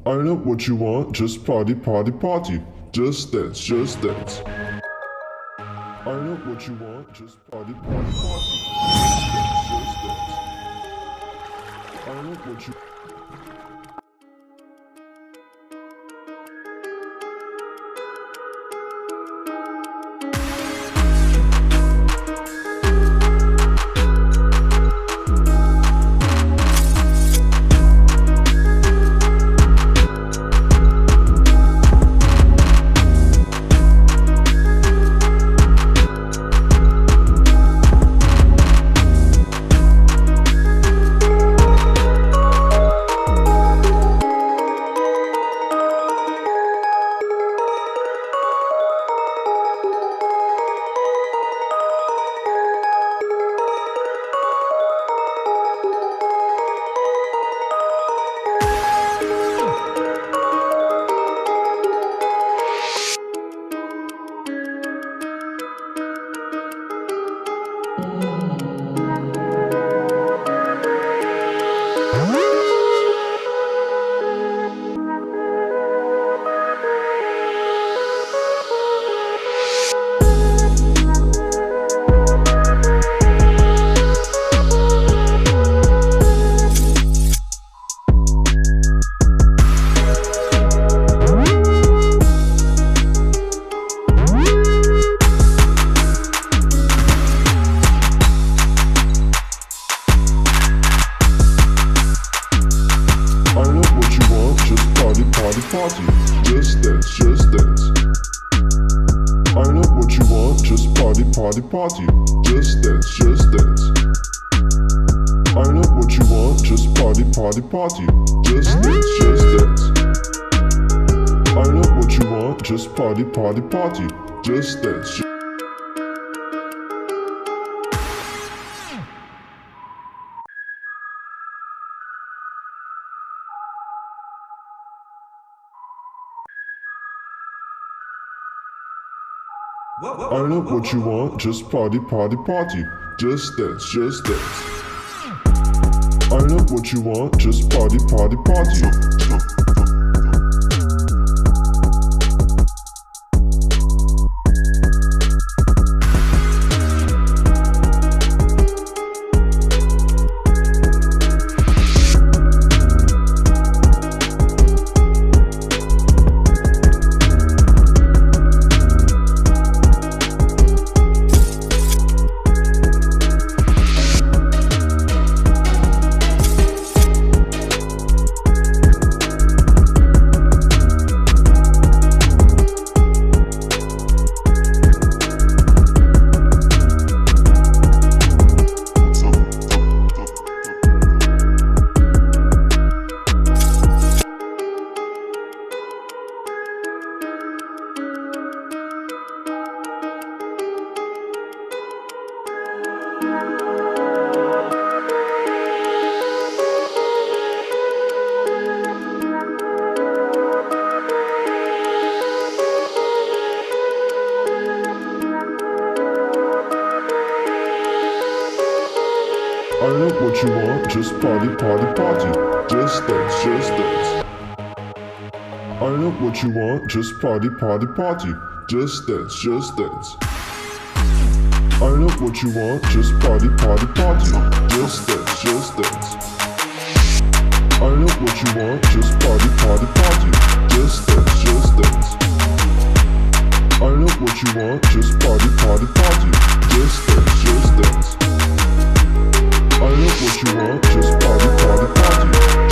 I know what you want, just party, party, party. Just dance, just dance. I know what you want, just party, party, party. Just dance, just dance. I know what you party, just dance, just dance. I know what you want, just party, party, party. Just dance, just dance. I know what you want, just party, party, party. Just dance, just dance. I know what you want, just party, party, party. Just dance. I know what you want, just party, party, party. Just dance, just dance. I know what you want, just party, party, party. I know what you want, just party, party, party. Just dance, just dance. I know what you want, just party, party, party. Just dance, just dance. I know what you want, just party, party, party. Just dance, just dance. I know what you want, just party, party, party. Just dance, just dance. I know what you want, just party, party, party. Just dance, just dance. I know what you want, just party, party, party.